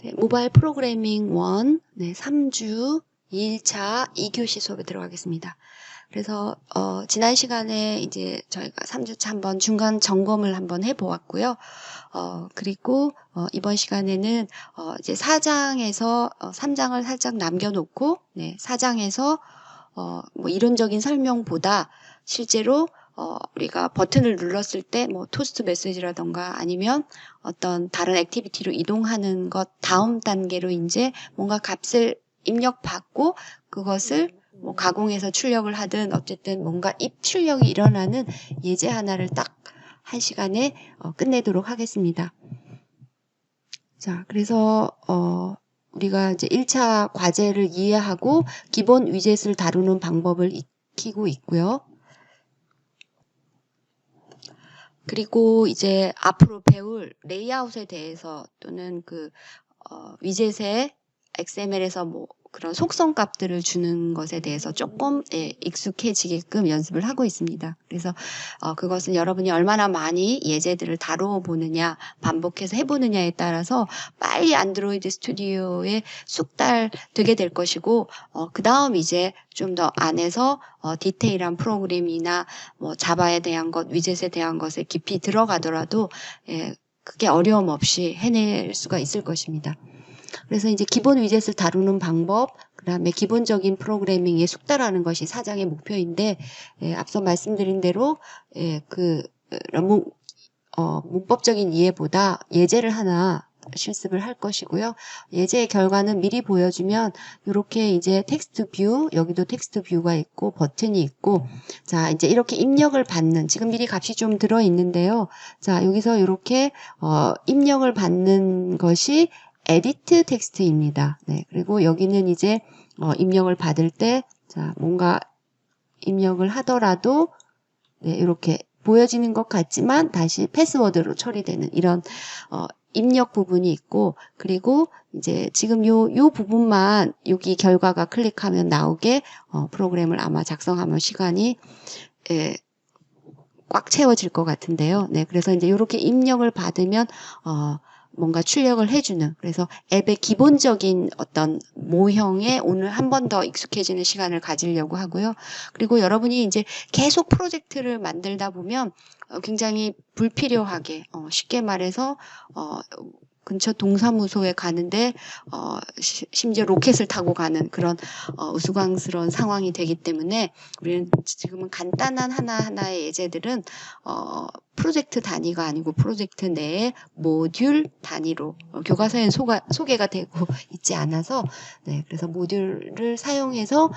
네, 모바일 프로그래밍 1, 네, 3주 2일차 2교시 수업에 들어가겠습니다. 그래서 지난 시간에 이제 저희가 3주차 한번 중간 점검을 한번 해보았고요. 그리고 이번 시간에는 이제 4장에서 3장을 살짝 남겨놓고, 네, 4장에서 뭐 이론적인 설명보다 실제로 우리가 버튼을 눌렀을 때 뭐 토스트 메시지라던가 아니면 어떤 다른 액티비티로 이동하는 것 다음 단계로 이제 뭔가 값을 입력받고 그것을 뭐 가공해서 출력을 하든 어쨌든 뭔가 입출력이 일어나는 예제 하나를 딱 한 시간에 끝내도록 하겠습니다. 자, 그래서 우리가 이제 1차 과제를 이해하고 기본 위젯을 다루는 방법을 익히고 있고요. 그리고 이제 앞으로 배울 레이아웃에 대해서 또는 그 위젯의 XML에서 뭐 그런 속성 값들을 주는 것에 대해서 조금 익숙해지게끔 연습을 하고 있습니다. 그래서 그것은 여러분이 얼마나 많이 예제들을 다뤄보느냐, 반복해서 해보느냐에 따라서 빨리 안드로이드 스튜디오에 숙달되게 될 것이고 그 다음 이제 좀 더 안에서 디테일한 프로그램이나 뭐 자바에 대한 것, 위젯에 대한 것에 깊이 들어가더라도 크게 어려움 없이 해낼 수가 있을 것입니다. 그래서 이제 기본 위젯을 다루는 방법, 그 다음에 기본적인 프로그래밍에 숙달하는 것이 4장의 목표인데, 앞서 말씀드린 대로, 문법적인 이해보다 예제를 하나 실습을 할 것이고요. 예제의 결과는 미리 보여주면 이렇게 이제 텍스트 뷰, 여기도 텍스트 뷰가 있고 버튼이 있고 자 이제 이렇게 입력을 받는 지금 미리 값이 좀 들어 있는데요. 자 여기서 이렇게 입력을 받는 것이 에디트 텍스트입니다. 네, 그리고 여기는 이제 입력을 받을 때 자 뭔가 입력을 하더라도 네, 이렇게 보여지는 것 같지만 다시 패스워드로 처리되는 이런 입력 부분이 있고 그리고 이제 지금 요 부분만 여기 결과가 클릭하면 나오게 프로그램을 아마 작성하면 시간이 꽉 채워질 것 같은데요. 네, 그래서 이제 이렇게 입력을 받으면 뭔가 출력을 해주는 그래서 앱의 기본적인 어떤 모형에 오늘 한 번 더 익숙해지는 시간을 가지려고 하고요. 그리고 여러분이 이제 계속 프로젝트를 만들다 보면 굉장히 불필요하게 쉽게 말해서 근처 동사무소에 가는데 심지어 로켓을 타고 가는 그런 우스꽝스러운 상황이 되기 때문에 우리는 지금은 간단한 하나하나의 예제들은 프로젝트 단위가 아니고 프로젝트 내에 모듈 단위로 교과서에 소개가 되고 있지 않아서 네, 그래서 모듈을 사용해서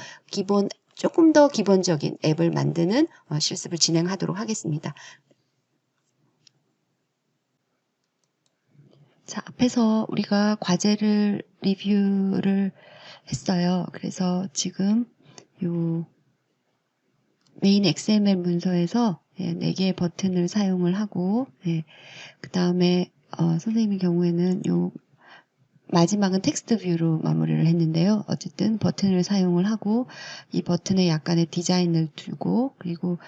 조금 더 기본적인 앱을 만드는 실습을 진행하도록 하겠습니다. 자, 앞에서 우리가 과제를 리뷰를 했어요. 그래서 지금 요 메인 XML 문서에서 4개의 버튼을 사용을 하고 그 다음에 선생님의 경우에는 요 마지막은 텍스트 뷰로 마무리를 했는데요. 어쨌든 버튼을 사용을 하고 이 버튼에 약간의 디자인을 두고 그리고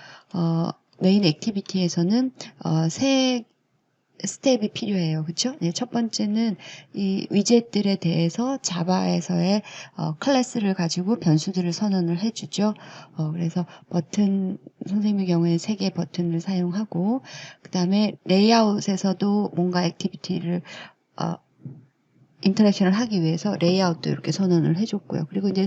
메인 액티비티에서는 세 스텝이 필요해요. 그렇죠? 네, 첫 번째는 이 위젯들에 대해서 자바에서의 클래스를 가지고 변수들을 선언을 해주죠. 그래서 버튼 선생님의 경우에는 3개의 버튼을 사용하고 그 다음에 레이아웃에서도 뭔가 액티비티를 인터랙션을 하기 위해서 레이아웃도 이렇게 선언을 해줬고요. 그리고 이제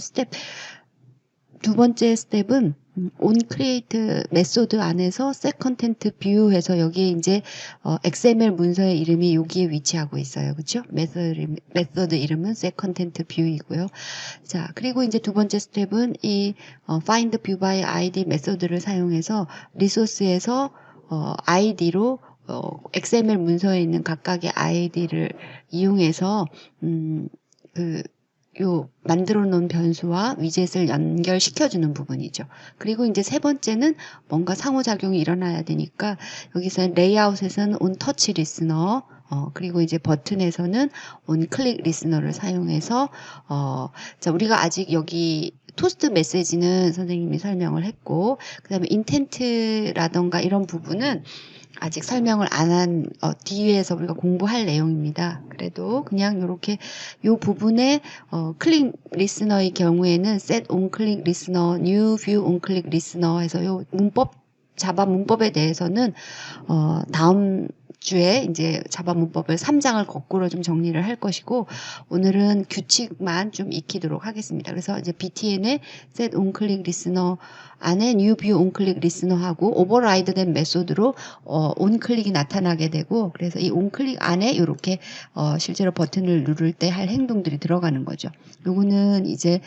두 번째 스텝은 onCreate 메소드 안에서 setContentView 해서 여기에 이제 XML 문서의 이름이 여기에 위치하고 있어요. 그렇죠? 메소드 이름은 setContentView이고요. 자, 그리고 이제 두 번째 스텝은 이 findViewBy ID 메소드를 사용해서 리소스에서 ID로 XML 문서에 있는 각각의 아이디를 이용해서 만들어 놓은 변수와 위젯을 연결시켜주는 부분이죠. 그리고 이제 세 번째는 뭔가 상호작용이 일어나야 되니까 여기서 레이아웃에서는 on touch listener 그리고 이제 버튼에서는 on click listener를 사용해서 자 우리가 아직 여기 토스트 메시지는 선생님이 설명을 했고 그 다음에 인텐트라던가 이런 부분은 아직 설명을 안 한 뒤에서 우리가 공부할 내용입니다. 그래도 그냥 이렇게 요 부분에 클릭 리스너의 경우에는 set on click listener, new view on click listener 해서 요 문법 자바 문법에 대해서는 다음 주에 이제 자바 문법을 3장을 거꾸로 좀 정리를 할 것이고 오늘은 규칙만 좀 익히도록 하겠습니다. 그래서 이제 btn의 set on click listener 안에 new view on click listener하고 override 된 메소드로 on click이 나타나게 되고 그래서 이 on click 안에 이렇게 실제로 버튼을 누를 때 할 행동들이 들어가는 거죠. 요거는 이제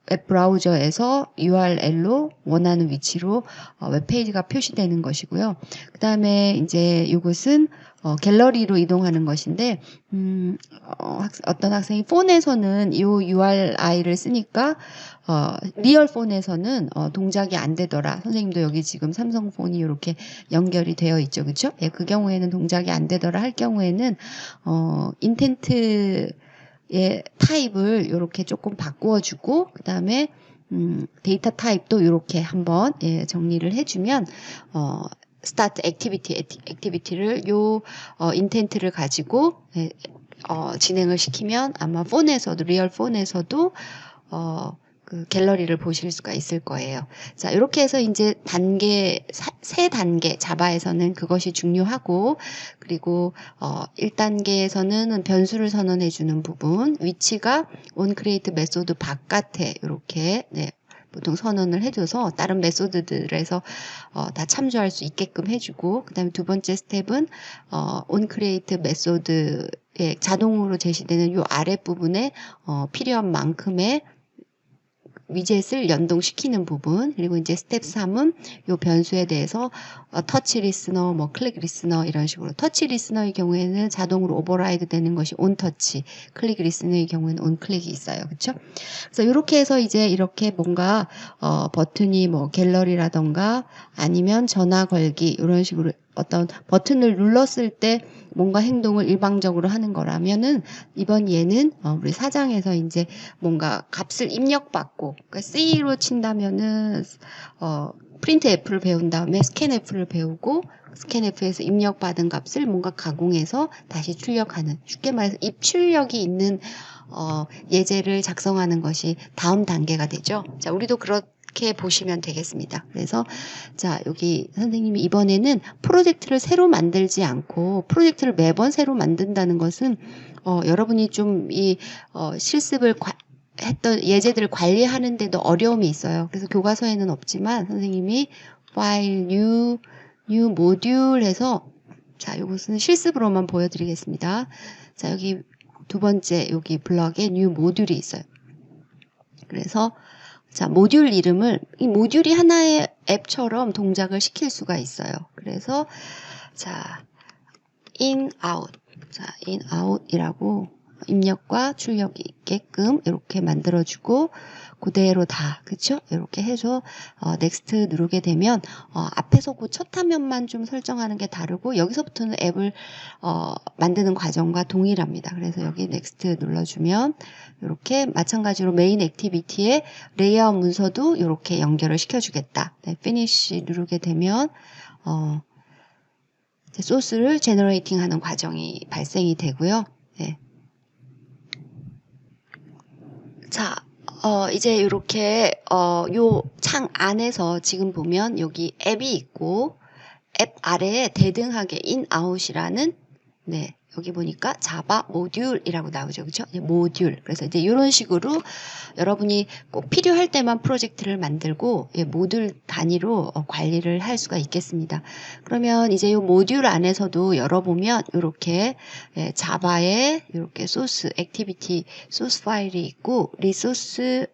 웹 브라우저에서 URL로 원하는 위치로 웹페이지가 표시되는 것이고요. 그 다음에 이제 이것은 갤러리로 이동하는 것인데 어떤 학생이 폰에서는 이 URI를 쓰니까 리얼 폰에서는 동작이 안 되더라. 선생님도 여기 지금 삼성폰이 이렇게 연결이 되어 있죠. 그렇죠? 예, 그 경우에는 동작이 안 되더라 할 경우에는 인텐트 의 타입을 이렇게 조금 바꾸어주고 그 다음에 데이터 타입도 이렇게 한번 정리를 해주면 스타트 액티비티를 요 인텐트를 가지고 진행을 시키면 아마 폰에서도 리얼 폰에서도 그 갤러리를 보실 수가 있을 거예요. 자, 이렇게 해서 이제 세 단계 자바에서는 그것이 중요하고 그리고 1단계에서는 변수를 선언해 주는 부분, 위치가 onCreate 메소드 바깥에 이렇게 보통 선언을 해줘서 다른 메소드들에서 다 참조할 수 있게끔 해주고 그 다음에 두 번째 스텝은 onCreate 메소드에 자동으로 제시되는 이 아랫부분에 필요한 만큼의 위젯을 연동시키는 부분 그리고 이제 스텝 3은 요 변수에 대해서 터치 리스너, 클릭 리스너 이런 식으로 터치 리스너의 경우에는 자동으로 오버라이드 되는 것이 온 터치, 클릭 리스너의 경우에는 온 클릭이 있어요. 그렇죠? 그래서 이렇게 해서 이제 이렇게 뭔가 버튼이 갤러리라던가 아니면 전화 걸기 이런 식으로 어떤 버튼을 눌렀을 때 뭔가 행동을 일방적으로 하는 거라면은 이번 예는 우리 4장에서 이제 뭔가 값을 입력받고 그러니까 C로 친다면은 프린트 F를 배운 다음에 스캔 F를 배우고 스캔 F에서 입력받은 값을 뭔가 가공해서 다시 출력하는 쉽게 말해서 입출력이 있는 예제를 작성하는 것이 다음 단계가 되죠. 자, 우리도 그렇게 보시면 되겠습니다. 그래서 자, 여기 선생님이 이번에는 프로젝트를 새로 만들지 않고 프로젝트를 매번 새로 만든다는 것은 여러분이 좀 이 실습을 했던 예제들을 관리하는데도 어려움이 있어요. 그래서 교과서에는 없지만 선생님이 파일 new 모듈 해서 자, 이것은 실습으로만 보여드리겠습니다. 자, 여기 두 번째 여기 블럭에 new 모듈이 있어요. 그래서 자, 모듈 이름을 이 모듈이 하나의 앱처럼 동작을 시킬 수가 있어요. 그래서 자, in out. 자, in out이라고 입력과 출력이 있게끔 이렇게 만들어주고 그대로 다 그쵸? 이렇게 해서 next 누르게 되면 앞에서 그 첫 화면만 좀 설정하는 게 다르고 여기서부터는 앱을 만드는 과정과 동일합니다. 그래서 여기 next 눌러주면 이렇게 마찬가지로 메인 액티비티에 레이아웃 문서도 이렇게 연결을 시켜주겠다. 네, finish 누르게 되면 소스를 제너레이팅하는 과정이 발생이 되고요. 네. 자, 이제 이렇게 요 창 안에서 지금 보면 여기 앱이 있고 앱 아래에 대등하게 in out이라는 네, 여기 보니까 자바 모듈이라고 나오죠. 그렇죠? 모듈. 그래서 이제 이런 식으로 여러분이 꼭 필요할 때만 프로젝트를 만들고 모듈 단위로 관리를 할 수가 있겠습니다. 그러면 이제 이 모듈 안에서도 열어보면 이렇게 자바에 이렇게 소스, 액티비티 소스 파일이 있고 리소스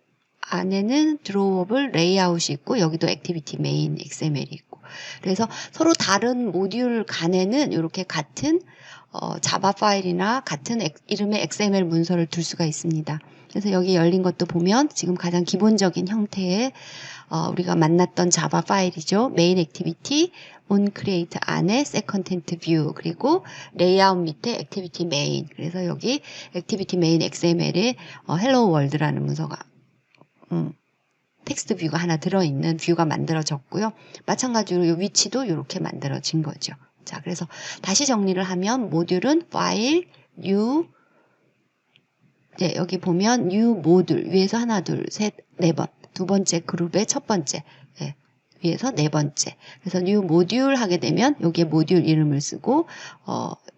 안에는 드로워블 레이아웃이 있고 여기도 액티비티 메인 XML이 있고 그래서 서로 다른 모듈 간에는 이렇게 같은 자바 파일이나 같은 이름의 XML 문서를 둘 수가 있습니다. 그래서 여기 열린 것도 보면 지금 가장 기본적인 형태의 우리가 만났던 자바 파일이죠. 메인 액티비티, on create 안에 set content view 그리고 레이아웃 밑에 액티비티 메인. 그래서 여기 액티비티 메인 XML에 hello world라는 문서가 텍스트 뷰가 하나 들어있는 뷰가 만들어졌고요. 마찬가지로 이 위치도 이렇게 만들어진 거죠. 자, 그래서 다시 정리를 하면 모듈은 파일, new, 네, 여기 보면 new 모듈 위에서 하나, 둘, 셋, 네 번. 두 번째 그룹의 첫 번째. 네, 위에서 네 번째. 그래서 new 모듈 하게 되면 여기에 모듈 이름을 쓰고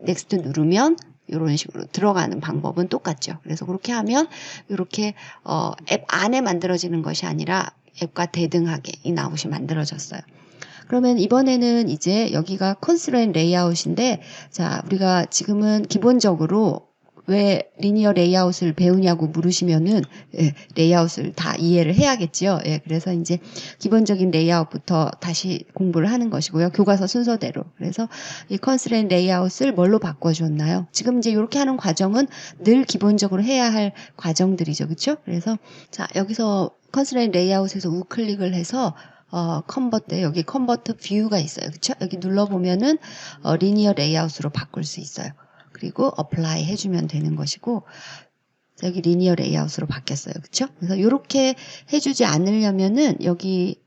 next 누르면 이런 식으로 들어가는 방법은 똑같죠. 그래서 그렇게 하면 이렇게 앱 안에 만들어지는 것이 아니라 앱과 대등하게 이 나웃이 만들어졌어요. 그러면 이번에는 이제 여기가 컨스트레인 레이아웃인데, 자, 우리가 지금은 기본적으로 왜 리니어 레이아웃을 배우냐고 물으시면은, 예, 레이아웃을 다 이해를 해야겠죠. 예, 그래서 이제 기본적인 레이아웃부터 다시 공부를 하는 것이고요. 교과서 순서대로. 그래서 이 컨스트레인 레이아웃을 뭘로 바꿔줬나요? 지금 이제 이렇게 하는 과정은 늘 기본적으로 해야 할 과정들이죠. 그렇죠? 그래서 자, 여기서 컨스트레인 레이아웃에서 우클릭을 해서 컨버트, 여기 컨버트 뷰가 있어요. 그쵸? 여기 눌러보면은, 리니어 레이아웃으로 바꿀 수 있어요. 그리고 어플라이 해주면 되는 것이고, 여기 리니어 레이아웃으로 바뀌었어요. 그쵸? 그래서 이렇게 해주지 않으려면은, 여기,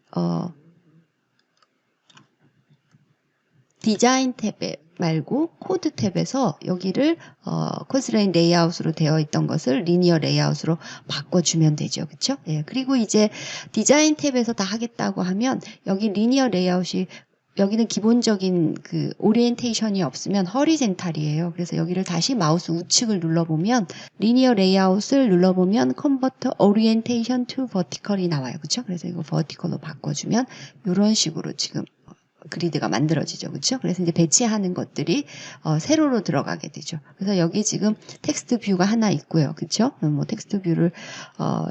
디자인 탭에 말고 코드 탭에서 여기를 컨스트레인 레이아웃으로 되어 있던 것을 리니어 레이아웃으로 바꿔주면 되죠. 그쵸? 예. 그리고 이제 디자인 탭에서 다 하겠다고 하면 여기 리니어 레이아웃이 여기는 기본적인 그 오리엔테이션이 없으면 허리젠탈이에요. 그래서 여기를 다시 마우스 우측을 눌러보면 리니어 레이아웃을 눌러보면 컨버터 오리엔테이션 투 버티컬이 나와요. 그쵸? 그래서 이거 버티컬로 바꿔주면 이런 식으로 지금 그리드가 만들어지죠. 그렇죠? 그래서 이제 배치하는 것들이 세로로 들어가게 되죠. 그래서 여기 지금 텍스트 뷰가 하나 있고요. 그렇죠? 뭐 텍스트 뷰를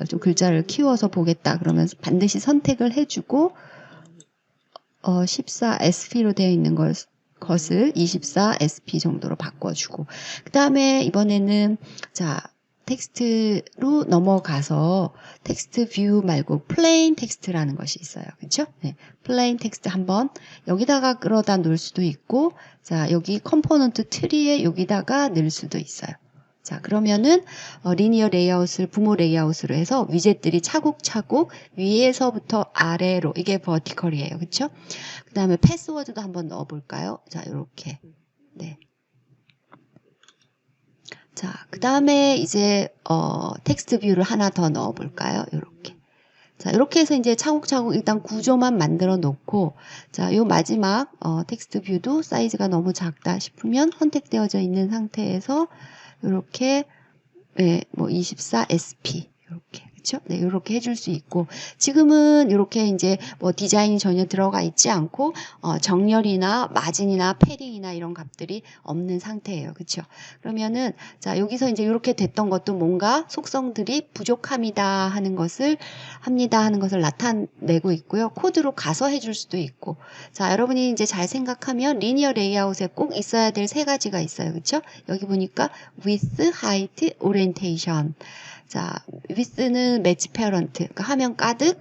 좀 글자를 키워서 보겠다 그러면 반드시 선택을 해주고 14SP로 되어 있는 것을 24SP 정도로 바꿔주고 그 다음에 이번에는 자 텍스트로 넘어가서 텍스트 뷰 말고 플레인 텍스트라는 것이 있어요. 그렇죠? 네. 플레인 텍스트 한번 여기다가 끌어다 놓을 수도 있고 자 여기 컴포넌트 트리에 여기다가 넣을 수도 있어요. 자 그러면은 리니어 레이아웃을 부모 레이아웃으로 해서 위젯들이 차곡차곡 위에서부터 아래로 이게 버티컬이에요. 그렇죠? 그 다음에 패스워드도 한번 넣어볼까요? 자 이렇게 네. 자, 그 다음에 이제, 텍스트 뷰를 하나 더 넣어 볼까요? 요렇게. 자, 이렇게 해서 이제 차곡차곡 일단 구조만 만들어 놓고, 자, 요 마지막, 텍스트 뷰도 사이즈가 너무 작다 싶으면 선택되어져 있는 상태에서, 요렇게, 네, 뭐 24SP, 요렇게. 그렇죠? 네, 이렇게 해줄 수 있고 지금은 이렇게 이제 뭐 디자인이 전혀 들어가 있지 않고 정렬이나 마진이나 패딩이나 이런 값들이 없는 상태예요. 그렇죠? 그러면은 자 여기서 이제 이렇게 됐던 것도 뭔가 속성들이 부족합니다 하는 것을 나타내고 있고요. 코드로 가서 해줄 수도 있고 자 여러분이 이제 잘 생각하면 리니어 레이아웃에 꼭 있어야 될 세 가지가 있어요. 그렇죠? 여기 보니까 width, height, orientation. 자, width는 매치 페어런트, 그러니까 화면 가득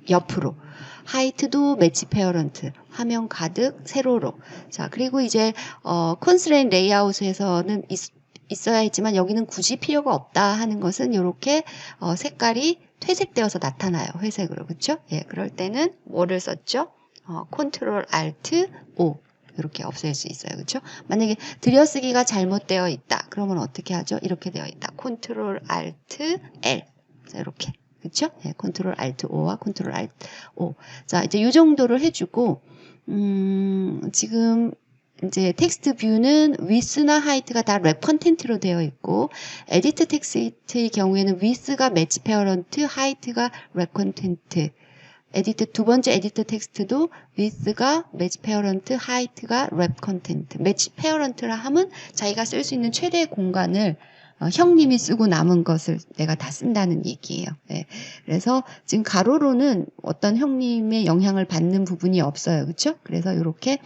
옆으로. 하이트도 매치 페어런트, 화면 가득 세로로. 자, 그리고 이제 컨스트레인 레이아웃에서는 있어야 했지만 여기는 굳이 필요가 없다 하는 것은 이렇게 색깔이 퇴색되어서 나타나요. 회색으로. 그렇죠? 예, 그럴 때는 뭐를 썼죠? 컨트롤 알트 O. 이렇게 없앨 수 있어요. 그렇죠? 만약에 들여쓰기가 잘못되어 있다. 그러면 어떻게 하죠? 이렇게 되어 있다. 컨트롤 알트 L. 자, 이렇게. 그렇죠? 네, 컨트롤 알트 O와 컨트롤 알트 O. 자, 이제 이 정도를 해 주고 지금 이제 텍스트 뷰는 width나 height가 다 랩 컨텐트로 되어 있고 에디트 텍스트의 경우에는 width가 매치 페어런트, height가 랩 컨텐트. 두 번째 에디트 텍스트도 width가 매치 페어런트, height가 랩 컨텐트. 매치 페어런트라 하면 자기가 쓸 수 있는 최대 공간을 형님이 쓰고 남은 것을 내가 다 쓴다는 얘기예요. 네. 그래서 지금 가로로는 어떤 형님의 영향을 받는 부분이 없어요. 그렇죠? 그래서 이렇게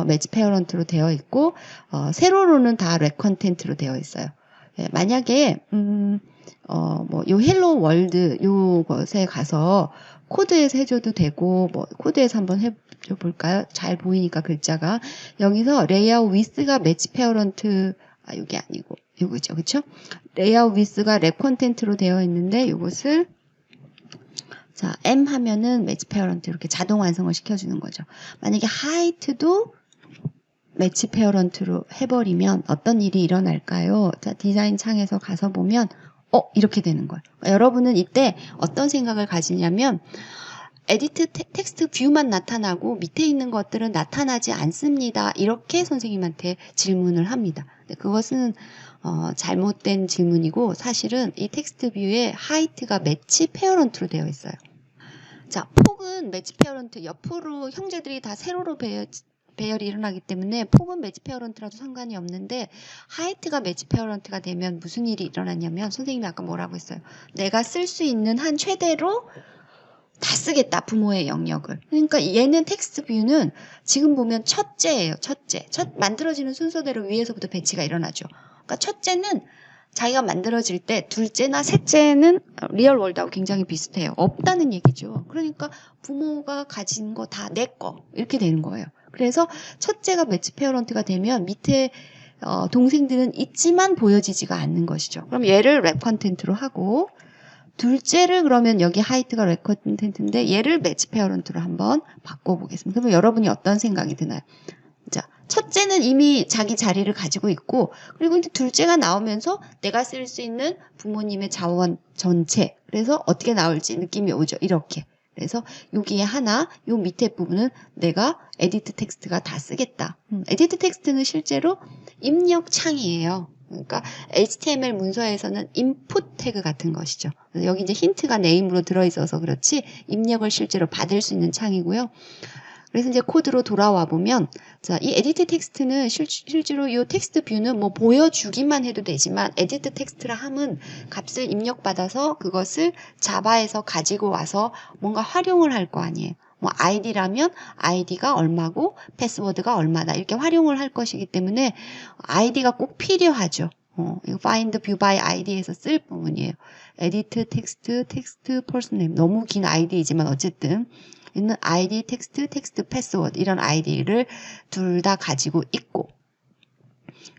매치 페어런트로 되어 있고 세로로는 다 랩 컨텐트로 되어 있어요. 네. 만약에 요 헬로 월드 요것에 가서 코드에서 해줘도 되고 뭐 코드에서 한번 해줘 볼까요? 잘 보이니까 글자가 여기서 레이아웃 위스가 매치 페어런트 이게 아니고 요거죠. 그렇죠? 레이아웃 위스가 랩 컨텐트로 되어 있는데 요것을 자, M 하면은 매치 페어런트 이렇게 자동 완성을 시켜주는 거죠. 만약에 하이트도 매치 페어런트로 해버리면 어떤 일이 일어날까요? 자, 디자인 창에서 가서 보면 이렇게 되는 거예요. 여러분은 이때 어떤 생각을 가지냐면 에디트 텍스트 뷰만 나타나고 밑에 있는 것들은 나타나지 않습니다. 이렇게 선생님한테 질문을 합니다. 그것은 잘못된 질문이고 사실은 이 텍스트 뷰에 하이트가 매치 페어런트로 되어 있어요. 자, 폭은 매치 페어런트 옆으로 형제들이 다 세로로 배열이 일어나기 때문에 폭은 매치 페어런트라도 상관이 없는데 하이트가 매치 페어런트가 되면 무슨 일이 일어나냐면 선생님이 아까 뭐라고 했어요. 내가 쓸 수 있는 한 최대로 다 쓰겠다 부모의 영역을. 그러니까 얘는 텍스트 뷰는 지금 보면 첫째예요. 첫 만들어지는 순서대로 위에서부터 배치가 일어나죠. 그러니까 첫째는 자기가 만들어질 때 둘째나 셋째는 리얼 월드하고 굉장히 비슷해요. 없다는 얘기죠. 그러니까 부모가 가진 거 다 내 거 이렇게 되는 거예요. 그래서 첫째가 매치 페어런트가 되면 밑에 동생들은 있지만 보여지지가 않는 것이죠. 그럼 얘를 랩 컨텐트로 하고 둘째를 그러면 여기 하이트가 랩 컨텐트인데 얘를 매치 페어런트로 한번 바꿔보겠습니다. 그러면 여러분이 어떤 생각이 드나요? 자, 첫째는 이미 자기 자리를 가지고 있고 그리고 이제 둘째가 나오면서 내가 쓸 수 있는 부모님의 자원 전체 그래서 어떻게 나올지 느낌이 오죠. 이렇게. 그래서 여기에 하나, 요 밑에 부분은 내가 에디트 텍스트가 다 쓰겠다. 에디트 텍스트는 실제로 입력 창이에요. 그러니까 HTML 문서에서는 인풋 태그 같은 것이죠. 그래서 여기 이제 힌트가 네임으로 들어있어서 그렇지 입력을 실제로 받을 수 있는 창이고요. 그래서 이제 코드로 돌아와 보면 자, 이 에디트 텍스트는 실제로 이 텍스트 뷰는 뭐 보여주기만 해도 되지만 에디트 텍스트라 함은 값을 입력받아서 그것을 자바에서 가지고 와서 뭔가 활용을 할 거 아니에요. 뭐 아이디라면 아이디가 얼마고 패스워드가 얼마다 이렇게 활용을 할 것이기 때문에 아이디가 꼭 필요하죠. 이거 find view by id에서 쓸 부분이에요. edit 텍스트 person name 너무 긴 아이디이지만 어쨌든 있는 아이디 텍스트 패스워드 이런 아이디를 둘 다 가지고 있고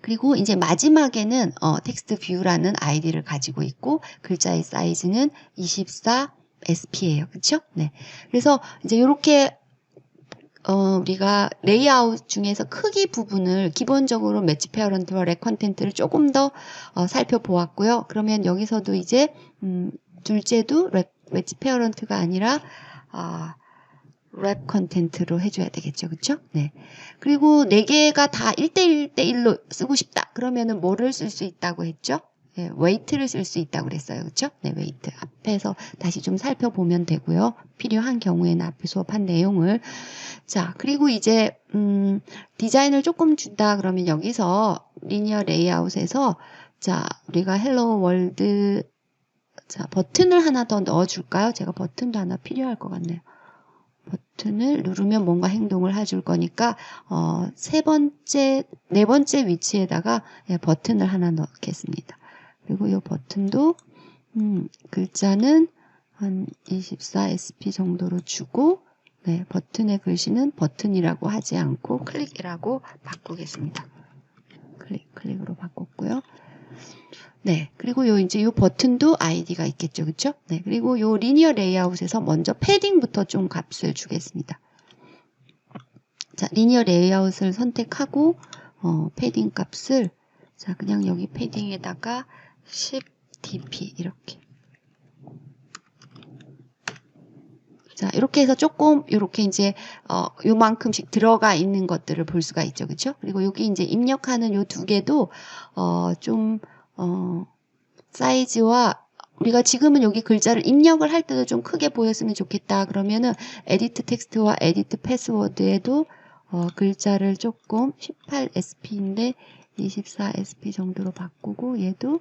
그리고 이제 마지막에는 텍스트 뷰라는 아이디를 가지고 있고 글자의 사이즈는 24 SP예요. 그렇죠? 네. 그래서 이제 이렇게 우리가 레이아웃 중에서 크기 부분을 기본적으로 매치 페어런트와 랩 컨텐트를 조금 더 살펴보았고요. 그러면 여기서도 이제 둘째도 매치 페어런트가 아니라 랩 컨텐트로 해줘야 되겠죠. 그쵸? 네. 그리고 4개가 다 1대1로 쓰고 싶다. 그러면은 뭐를 쓸 수 있다고 했죠? 네, 웨이트를 쓸 수 있다고 그랬어요. 그쵸? 네, 웨이트. 앞에서 다시 좀 살펴보면 되고요. 필요한 경우에는 앞에 수업한 내용을. 자, 그리고 이제, 디자인을 조금 준다. 그러면 여기서 리니어 레이아웃에서 자, 우리가 헬로 월드 자, 버튼을 하나 더 넣어줄까요? 제가 버튼도 하나 필요할 것 같네요. 버튼을 누르면 뭔가 행동을 해줄 거니까 네 번째 위치에다가 버튼을 하나 넣겠습니다. 그리고 이 버튼도 글자는 한 24 SP 정도로 주고 네, 버튼의 글씨는 버튼이라고 하지 않고 클릭이라고 바꾸겠습니다. 클릭으로 바꿨고요. 네, 그리고 이제 요 버튼도 아이디가 있겠죠, 그쵸? 네, 그리고 요 리니어 레이아웃에서 먼저 패딩부터 좀 값을 주겠습니다. 자, 리니어 레이아웃을 선택하고, 패딩 값을, 자, 그냥 여기 패딩에다가 10dp, 이렇게. 자, 이렇게 해서 조금, 요렇게 이제, 요만큼씩 들어가 있는 것들을 볼 수가 있죠, 그쵸? 그리고 여기 이제 입력하는 요 두 개도, 사이즈와 우리가 지금은 여기 글자를 입력을 할 때도 좀 크게 보였으면 좋겠다. 그러면은 에디트 텍스트와 에디트 패스워드에도 글자를 조금 18 SP인데 24 SP 정도로 바꾸고 얘도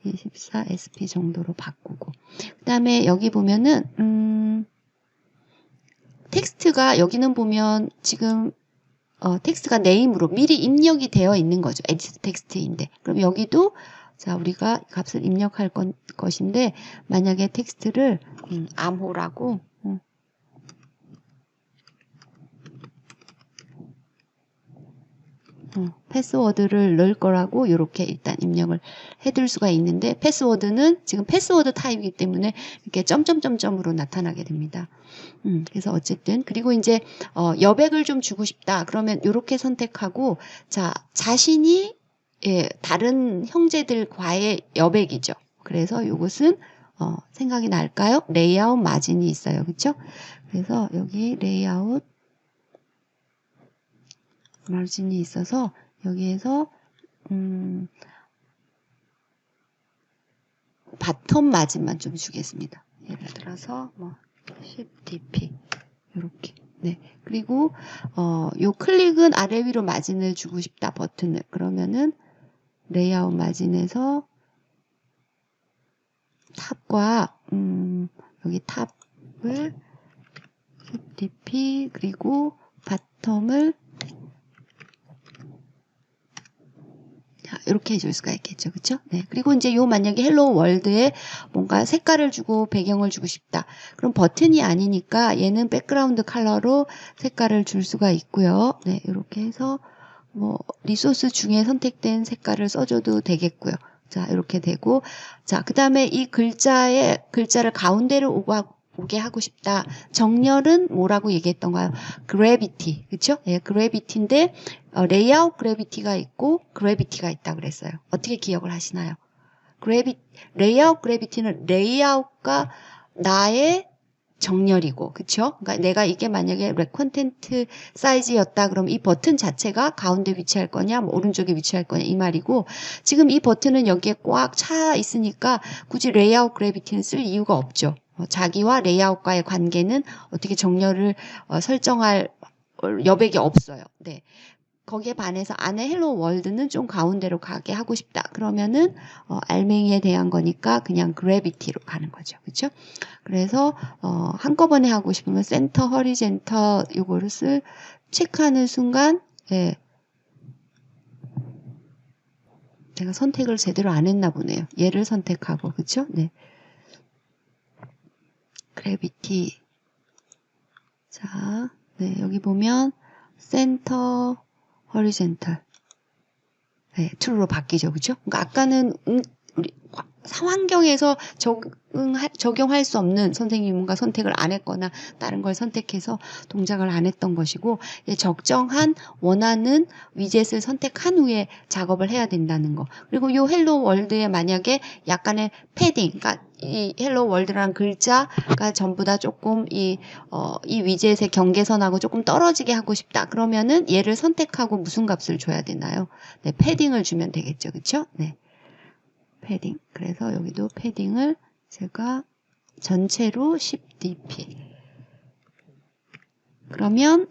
24 SP 정도로 바꾸고 그 다음에 여기 보면은 텍스트가 여기는 보면 지금 텍스트가 네임으로 미리 입력이 되어 있는 거죠. 에디트 텍스트인데 그럼 여기도 자, 우리가 값을 입력할 것인데, 만약에 텍스트를, 암호라고, 패스워드를 넣을 거라고 이렇게 일단 입력을 해둘 수가 있는데 패스워드는 지금 패스워드 타입이기 때문에 이렇게 점점점점으로 나타나게 됩니다. 그래서 어쨌든 그리고 이제 여백을 좀 주고 싶다. 그러면 이렇게 선택하고 자 자신이 다른 형제들과의 여백이죠. 그래서 이것은 생각이 날까요? 레이아웃 마진이 있어요. 그렇죠? 그래서 여기 레이아웃 마진이 있어서 여기에서 바텀 마진만 좀 주겠습니다. 예를 들어서 뭐 10dp 이렇게. 네. 그리고 요 클릭은 아래 위로 마진을 주고 싶다 버튼을 그러면은 레이아웃 마진에서 탑과 여기 탑을 10dp 그리고 바텀을 자, 이렇게 해줄 수가 있겠죠. 그쵸? 네. 그리고 이제 요 만약에 헬로 월드에 뭔가 색깔을 주고 배경을 주고 싶다. 그럼 버튼이 아니니까 얘는 백그라운드 컬러로 색깔을 줄 수가 있고요. 네. 이렇게 해서 뭐 리소스 중에 선택된 색깔을 써줘도 되겠고요. 자, 이렇게 되고. 자, 그 다음에 이 글자를 가운데로 오게 하고 싶다. 정렬은 뭐라고 얘기했던가요? 그래비티. 그쵸? 예, 그래비티인데, 레이아웃 그래비티가 있고, 그래비티가 있다 그랬어요. 어떻게 기억을 하시나요? 레이아웃 그래비티는 레이아웃과 나의 정렬이고, 그쵸? 그러니까 내가 이게 만약에 콘텐트 사이즈였다, 그럼 이 버튼 자체가 가운데 위치할 거냐, 뭐 오른쪽에 위치할 거냐, 이 말이고, 지금 이 버튼은 여기에 꽉 차 있으니까 굳이 레이아웃 그래비티는 쓸 이유가 없죠. 자기와 레이아웃과의 관계는 어떻게 정렬을 설정할 여백이 없어요. 네. 거기에 반해서 안에 헬로 월드는 좀 가운데로 가게 하고 싶다. 그러면은 알맹이에 대한 거니까 그냥 그래비티로 가는 거죠. 그렇죠? 그래서 한꺼번에 하고 싶으면 센터, 허리젠터 요거를 체크하는 순간 예. 제가 선택을 제대로 안 했나 보네요. 얘를 선택하고 그렇죠? 네. 그래비티. 자, 네, 여기 보면 센터 허리젠탈. 네, true로 바뀌죠. 그죠? 그러니까 아까는 우리 환경에서 적용할 수 없는 선생님이 뭔가 선택을 안 했거나 다른 걸 선택해서 동작을 안 했던 것이고 적정한 원하는 위젯을 선택한 후에 작업을 해야 된다는 거. 그리고 이 헬로 월드에 만약에 약간의 패딩, 그러니까 이 헬로 월드라는 글자가 전부 다 조금 이 위젯의 경계선하고 조금 떨어지게 하고 싶다. 그러면은 얘를 선택하고 무슨 값을 줘야 되나요? 네, 패딩을 주면 되겠죠. 그쵸? 네. 패딩. 그래서 여기도 패딩을 제가 전체로 10dp. 그러면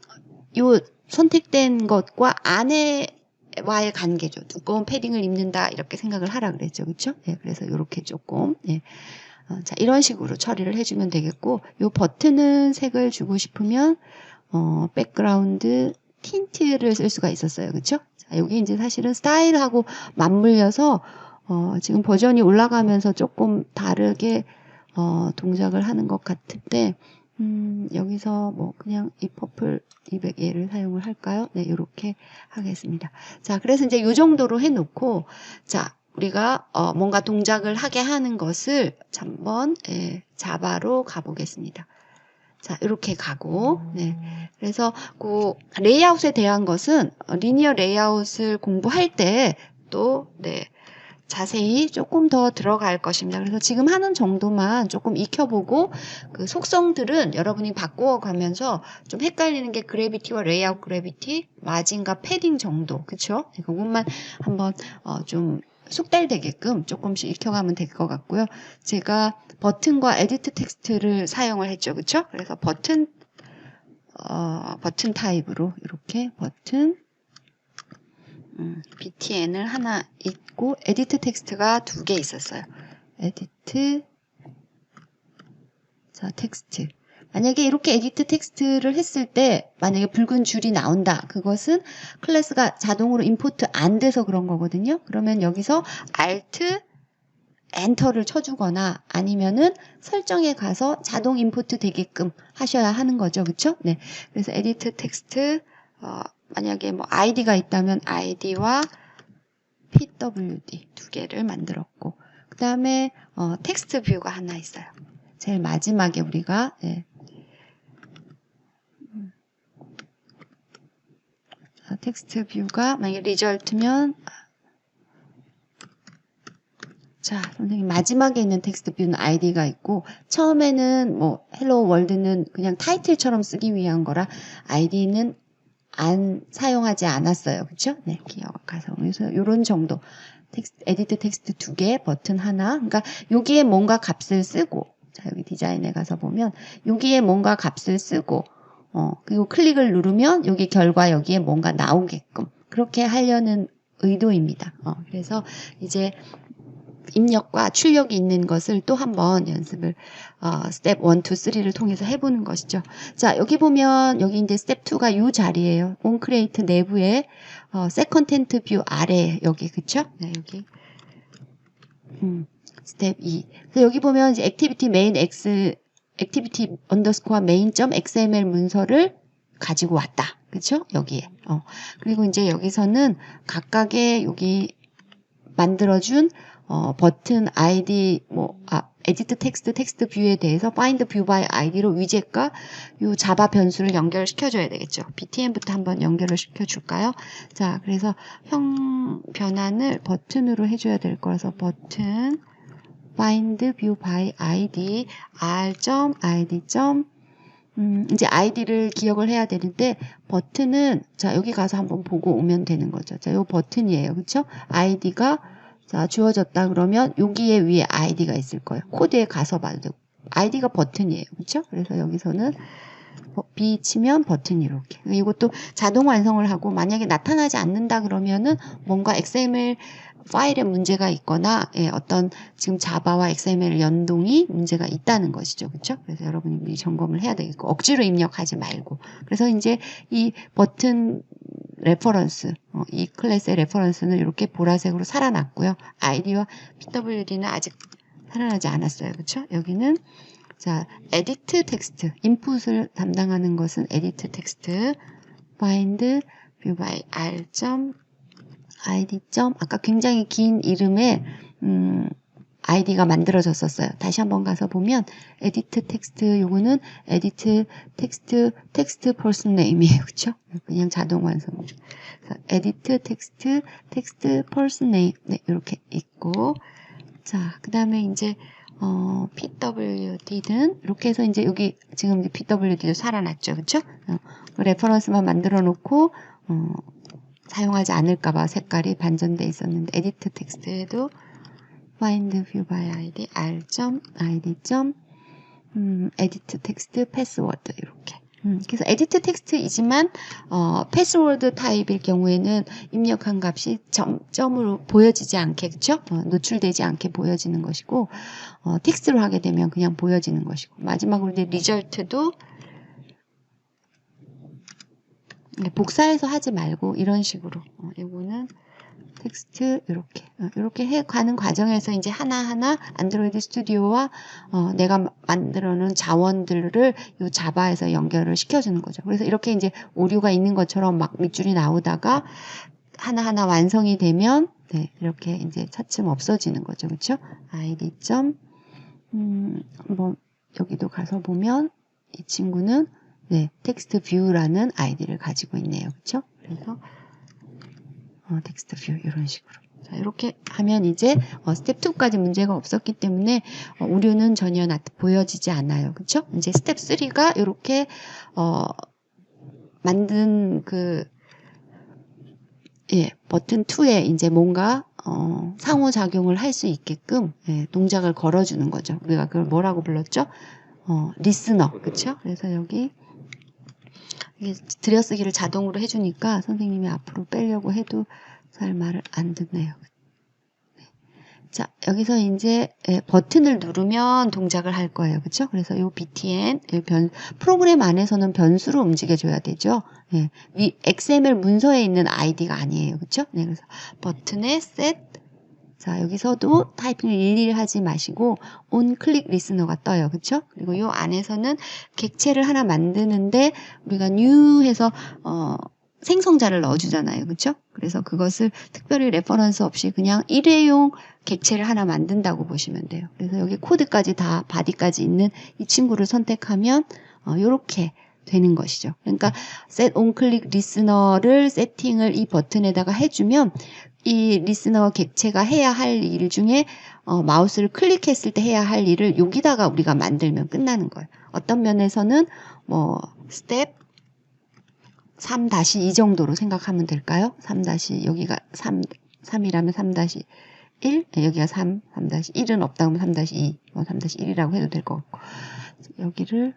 요 선택된 것과 안에와의 관계죠. 두꺼운 패딩을 입는다 이렇게 생각을 하라 그랬죠. 그렇죠? 네, 그래서 이렇게 조금 네. 자, 이런 식으로 처리를 해주면 되겠고 요 버튼은 색을 주고 싶으면 백그라운드 틴트를 쓸 수가 있었어요. 그렇죠? 자, 여기 이제 사실은 스타일하고 맞물려서 지금 버전이 올라가면서 조금 다르게 동작을 하는 것 같은데 여기서 뭐 그냥 이 퍼플 200얘를 사용을 할까요? 네, 이렇게 하겠습니다. 자, 그래서 이제 이 정도로 해놓고 자, 우리가 뭔가 동작을 하게 하는 것을 한번 자바로 가보겠습니다. 자, 이렇게 가고, 네. 그래서 그 레이아웃에 대한 것은 리니어 레이아웃을 공부할 때 또, 네. 자세히 조금 더 들어갈 것입니다. 그래서 지금 하는 정도만 조금 익혀보고 그 속성들은 여러분이 바꾸어가면서 좀 헷갈리는 게 그래비티와 레이아웃 그래비티, 마진과 패딩 정도, 그쵸? 그것만 한번 좀 숙달되게끔 조금씩 익혀가면 될 것 같고요. 제가 버튼과 에디트 텍스트를 사용을 했죠, 그쵸? 그래서 버튼 타입으로 이렇게 버튼 btn을 하나 있고 에디트 텍스트가 2개 있었어요. 에디트 자 텍스트 만약에 이렇게 에디트 텍스트를 했을 때 만약에 붉은 줄이 나온다. 그것은 클래스가 자동으로 임포트 안 돼서 그런 거거든요. 그러면 여기서 Alt 엔터를 쳐주거나 아니면은 설정에 가서 자동 임포트 되게끔 하셔야 하는 거죠. 그쵸? 네. 그래서 에디트 텍스트 만약에 뭐 id가 있다면 id와 pwd 두 개를 만들었고, 그 다음에 텍스트 뷰가 하나 있어요. 제일 마지막에 우리가 텍스트 뷰가 만약에 리절트면, 자, 선생님 마지막에 있는 텍스트 뷰는 id가 있고, 처음에는 뭐 헬로 월드는 그냥 타이틀처럼 쓰기 위한 거라 id는 안 사용하지 않았어요. 그쵸? 네, 기억하서. 그래서 요런 정도. 에디트 텍스트 2개, 버튼 하나. 그러니까 여기에 뭔가 값을 쓰고, 자, 여기 디자인에 가서 보면 여기에 뭔가 값을 쓰고, 그리고 클릭을 누르면 여기 결과 여기에 뭔가 나오게끔 그렇게 하려는 의도입니다. 그래서 이제 입력과 출력이 있는 것을 또 한번 연습을 스텝 1, 2, 3를 통해서 해보는 것이죠. 자, 여기 보면 여기 이제 스텝 2가 이 자리예요. 온크레이트 내부에 셋 컨텐트 뷰 아래 여기 그쵸? 네, 여기 스텝 2. 그래서 여기 보면 이제 액티비티 메인 X 액티비티 언더스코어 main.xml 문서를 가지고 왔다. 그쵸? 여기에. 그리고 이제 여기서는 각각의 여기 만들어준 버튼 ID 에디트 텍스트 뷰에 대해서 find view by id로 위젯과 요 자바 변수를 연결시켜 줘야 되겠죠. btn부터 한번 연결을 시켜 줄까요? 자, 그래서 형 변환을 버튼으로 해 줘야 될 거라서 버튼 find view by id r.id. 이제 id를 기억을 해야 되는데 버튼은 자, 여기 가서 한번 보고 오면 되는 거죠. 자, 요 버튼이에요. 그쵸? id가 자, 주어졌다 그러면 여기에 위에 id가 있을 거예요. 코드에 가서 봐도 되고. id가 버튼이에요. 그렇죠? 그래서 여기서는 B 치면 버튼이 이렇게. 이것도 자동 완성을 하고 만약에 나타나지 않는다 그러면은 뭔가 XML 파일에 문제가 있거나 어떤 지금 자바와 XML 연동이 문제가 있다는 것이죠. 그렇죠? 그래서 여러분이 점검을 해야 되겠고 억지로 입력하지 말고. 그래서 이제 이 버튼 레퍼런스, 이 클래스의 레퍼런스는 이렇게 보라색으로 살아났고요. id와 pwd는 아직 살아나지 않았어요. 그렇죠? 여기는 자, 에디트 텍스트, 인풋을 담당하는 것은 에디트 텍스트, find view by r.id. 아까 굉장히 긴 이름의 id가 만들어졌었어요. 다시 한번 가서 보면 에디트 텍스트 요거는 에디트 텍스트 퍼슨 네임이에요. 그렇죠? 그냥 자동 완성이죠. 에디트 텍스트 퍼슨 네임 네, 이렇게 있고 자, 그다음에 이제 pwd는 이렇게 해서 이제 여기 지금 pwd도 살아났죠. 그렇죠? 레퍼런스만 만들어 놓고 사용하지 않을까 봐 색깔이 반전돼 있었는데 에디트 텍스트에도 find view by id r.id. 에디트 텍스트 패스워드 이렇게. 그래서 에디트 텍스트이지만 패스워드 타입일 경우에는 입력한 값이 점으로 보여지지 않게 그쵸? 노출되지 않게 보여지는 것이고 텍스트로 하게 되면 그냥 보여지는 것이고 마지막으로 이제 리절트도 복사해서 하지 말고 이런 식으로 이거는 텍스트 이렇게 해 가는 과정에서 이제 하나하나 안드로이드 스튜디오와 내가 만들어 놓은 자원들을 이 자바에서 연결을 시켜주는 거죠. 그래서 이렇게 이제 오류가 있는 것처럼 막 밑줄이 나오다가 하나하나 완성이 되면 네, 이렇게 이제 차츰 없어지는 거죠. 그렇죠? id. 뭐 여기도 가서 보면 이 친구는 네, 텍스트 뷰라는 아이디를 가지고 있네요. 그렇죠? 그래서 텍스트 뷰 이런 식으로. 자, 이렇게 하면 이제 스텝 2까지 문제가 없었기 때문에 오류는 전혀 보여지지 않아요. 그렇죠? 이제 스텝 3가 이렇게 만든 버튼 2에 이제 뭔가 상호작용을 할 수 있게끔 동작을 걸어주는 거죠. 우리가 그걸 뭐라고 불렀죠? 리스너. 그렇죠? 그래서 여기 들여쓰기를 자동으로 해주니까 선생님이 앞으로 빼려고 해도 잘 말을 안 듣네요. 자, 여기서 이제 버튼을 누르면 동작을 할 거예요. 그렇죠? 그래서 요 btn 프로그램 안에서는 변수로 움직여줘야 되죠. 예, XML 문서에 있는 id가 아니에요. 그렇죠? 네, 그래서 버튼에 set 자, 여기서도 타이핑을 일일이 하지 마시고 on click listener가 떠요. 그렇죠? 그리고 이 안에서는 객체를 하나 만드는데 우리가 new 해서 생성자를 넣어주잖아요. 그렇죠? 그래서 그것을 특별히 레퍼런스 없이 그냥 일회용 객체를 하나 만든다고 보시면 돼요. 그래서 여기 코드까지 다 바디까지 있는 이 친구를 선택하면 이렇게 되는 것이죠. 그러니까 set on click 리스너를 세팅을 이 버튼에다가 해주면 이 리스너 객체가 해야 할 일 중에 마우스를 클릭했을 때 해야 할 일을 여기다가 우리가 만들면 끝나는 거예요. 어떤 면에서는 뭐 스텝 3-2 정도로 생각하면 될까요? 3- 여기가 3이라면 3-1, 여기가 3-1은 없다 그러면 3-2, 뭐 3-1이라고 해도 될 것 같고, 여기를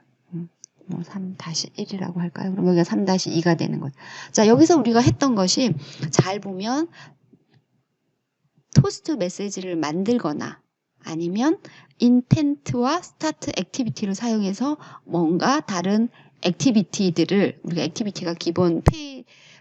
뭐 3-1이라고 할까요? 그럼 여기가 3-2가 되는 거죠. 자, 여기서 우리가 했던 것이 잘 보면 토스트 메시지를 만들거나 아니면 인텐트와 스타트 액티비티를 사용해서 뭔가 다른 액티비티들을, 우리가 액티비티가 기본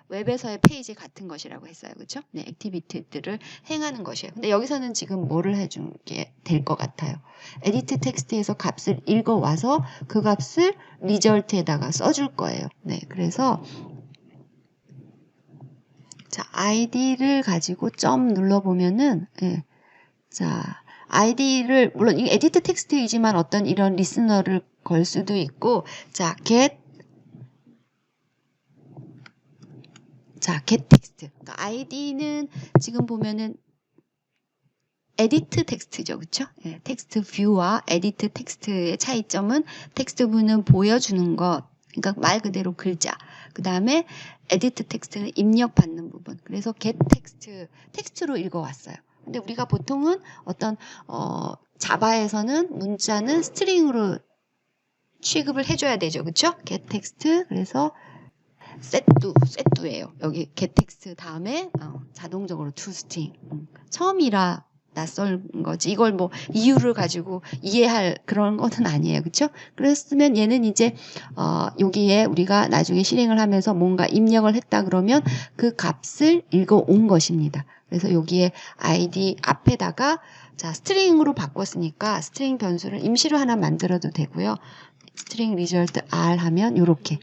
웹에서의 페이지 같은 것이라고 했어요. 그렇죠? 네, 액티비티들을 행하는 것이에요. 근데 여기서는 지금 뭐를 해준 게 될 것 같아요. 에디트 텍스트에서 값을 읽어와서 그 값을 리절트에다가 써줄 거예요. 네, 그래서 자, 아이디를 가지고 점 눌러보면은, 예. 자, 아이디를, 물론 이 에디트 텍스트이지만 어떤 이런 리스너를 걸 수도 있고, 자, get 텍스트. 그러니까 아이디는 지금 보면은 에디트 텍스트죠. 그쵸? 예, 텍스트 뷰와 에디트 텍스트의 차이점은 텍스트 뷰는 보여주는 것, 그러니까 말 그대로 글자. 그 다음에 에디트 텍스트는 입력받는 부분. 그래서 get 텍스트로 읽어왔어요. 근데 우리가 보통은 어떤 자바에서는 문자는 스트링으로 취급을 해줘야 되죠. 그쵸? get 텍스트. 그래서 set도예요. 여기 get 텍스트 다음에 자동적으로 to string. 처음이라 낯선 거지. 이걸 뭐 이유를 가지고 이해할 그런 거는 아니에요. 그렇죠? 그랬으면 얘는 이제 여기에 우리가 나중에 실행을 하면서 뭔가 입력을 했다 그러면 그 값을 읽어온 것입니다. 그래서 여기에 id 앞에다가 자 스트링으로 바꿨으니까 스트링 변수를 임시로 하나 만들어도 되고요. 스트링 result r 하면 이렇게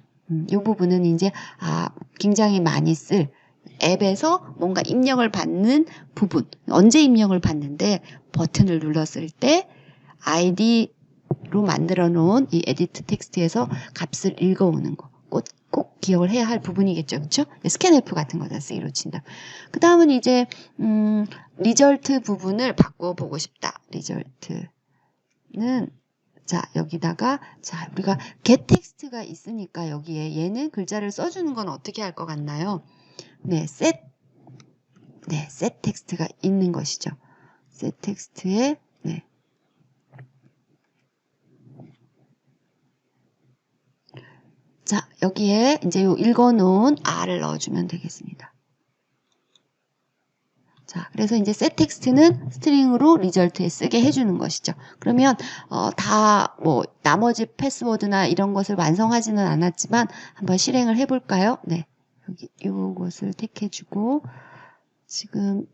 이 부분은 이제 굉장히 많이 쓸 앱에서 뭔가 입력을 받는 부분, 언제 입력을 받는데 버튼을 눌렀을 때 id로 만들어 놓은 이 에디트 텍스트에서 값을 읽어오는 거. 꼭 기억을 해야 할 부분이겠죠. 그렇죠? 스캔F 같은 거다 쓰기로 친다. 그 다음은 이제 리절트 부분을 바꿔보고 싶다. 리절트는 자 여기다가 자 우리가 get 텍스트가 있으니까 여기에 얘는 글자를 써주는 건 어떻게 할 것 같나요? 네, set 텍스트가 있는 것이죠. set 텍스트에 네. 자, 여기에 이제 요 읽어놓은 R을 넣어주면 되겠습니다. 자, 그래서 이제 set 텍스트는 스트링으로 리절트에 쓰게 해주는 것이죠. 그러면 다 뭐 나머지 패스워드나 이런 것을 완성하지는 않았지만 한번 실행을 해볼까요? 네, 여기 요것을 택해주고 지금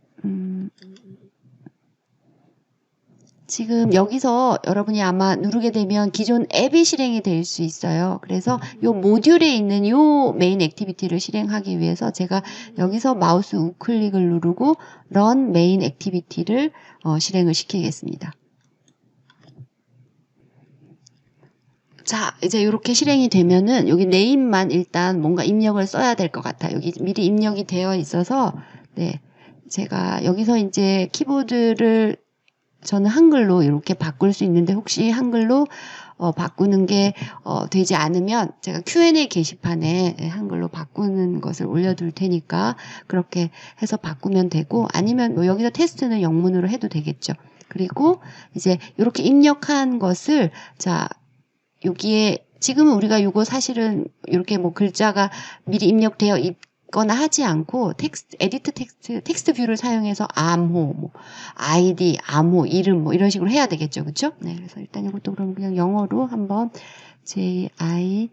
여기서 여러분이 아마 누르게 되면 기존 앱이 실행이 될 수 있어요. 그래서 요 모듈에 있는 요 메인 액티비티를 실행하기 위해서 제가 여기서 마우스 우클릭을 누르고 run 메인 액티비티를 실행을 시키겠습니다. 자, 이제 이렇게 실행이 되면은 여기 네임만 일단 뭔가 입력을 써야 될 것 같아요. 여기 미리 입력이 되어 있어서 네, 제가 여기서 이제 키보드를 저는 한글로 이렇게 바꿀 수 있는데 혹시 한글로 바꾸는 게 되지 않으면 제가 Q&A 게시판에 한글로 바꾸는 것을 올려둘 테니까 그렇게 해서 바꾸면 되고 아니면 뭐 여기서 테스트는 영문으로 해도 되겠죠. 그리고 이제 이렇게 입력한 것을 자 여기에 지금은 우리가 이거 사실은 이렇게 뭐 글자가 미리 입력되어 있거나 하지 않고 에디트 텍스트 뷰를 사용해서 암호, 뭐 아이디, 암호, 이름 뭐 이런 식으로 해야 되겠죠, 그렇죠? 네, 그래서 일단 이것도 그럼 그냥 영어로 한번 JIN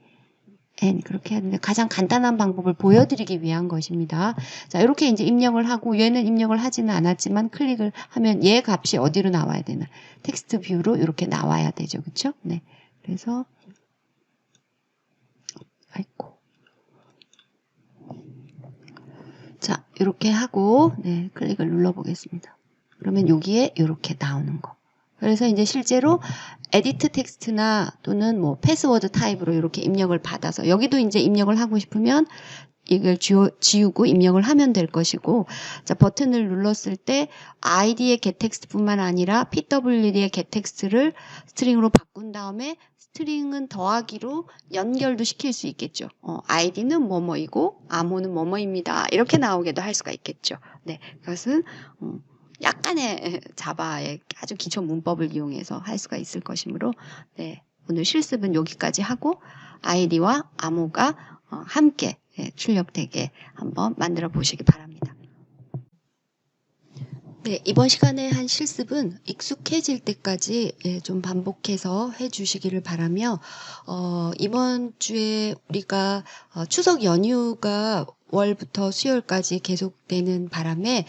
그렇게 해야 되는데 가장 간단한 방법을 보여드리기 위한 것입니다. 자, 이렇게 이제 입력을 하고 얘는 입력을 하지는 않았지만 클릭을 하면 얘 값이 어디로 나와야 되나? 텍스트 뷰로 이렇게 나와야 되죠, 그렇죠? 네. 그래서 아이고 자, 이렇게 하고 네, 클릭을 눌러 보겠습니다. 그러면 여기에 이렇게 나오는 거. 그래서 이제 실제로 에디트 텍스트나 또는 뭐 패스워드 타입으로 이렇게 입력을 받아서 여기도 이제 입력을 하고 싶으면 이걸 지우고 입력을 하면 될 것이고, 자, 버튼을 눌렀을 때 id의 getText뿐만 아니라 pwd의 getText를 스트링으로 바꾼 다음에 스트링은 더하기로 연결도 시킬 수 있겠죠. id는 뭐뭐이고 암호는 뭐뭐입니다. 이렇게 나오게도 할 수가 있겠죠. 네, 그것은 약간의 자바의 아주 기초 문법을 이용해서 할 수가 있을 것이므로, 네, 오늘 실습은 여기까지 하고 id와 암호가 함께 출력되게 한번 만들어 보시기 바랍니다. 네, 이번 시간에 한 실습은 익숙해질 때까지 좀 반복해서 해주시기를 바라며, 이번 주에 우리가 추석 연휴가 월부터 수요일까지 계속되는 바람에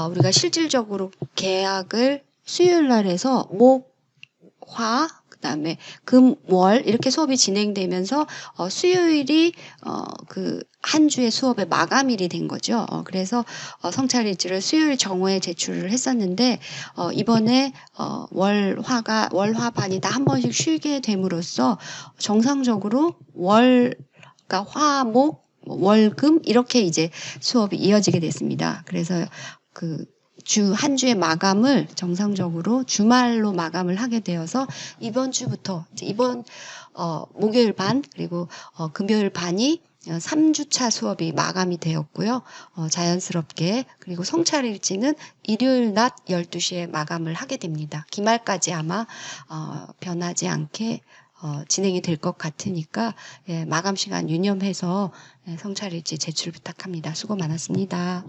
우리가 실질적으로 계약을 수요일 날 해서 목, 화, 그다음에 금, 월 이렇게 수업이 진행되면서 수요일이 그 한 주의 수업의 마감일이 된 거죠. 그래서 성찰일지를 수요일 정오에 제출을 했었는데 이번에 월화반이 다 한 번씩 쉬게 됨으로써 정상적으로 그러니까 화, 목, 월금 이렇게 이제 수업이 이어지게 됐습니다. 그래서 한 주의 마감을 정상적으로 주말로 마감을 하게 되어서 이번 주부터 이번 목요일 반 그리고 금요일 반이 3주차 수업이 마감이 되었고요. 자연스럽게 그리고 성찰일지는 일요일 낮 12시에 마감을 하게 됩니다. 기말까지 아마 변하지 않게 진행이 될 것 같으니까 마감 시간 유념해서 성찰일지 제출 부탁합니다. 수고 많았습니다.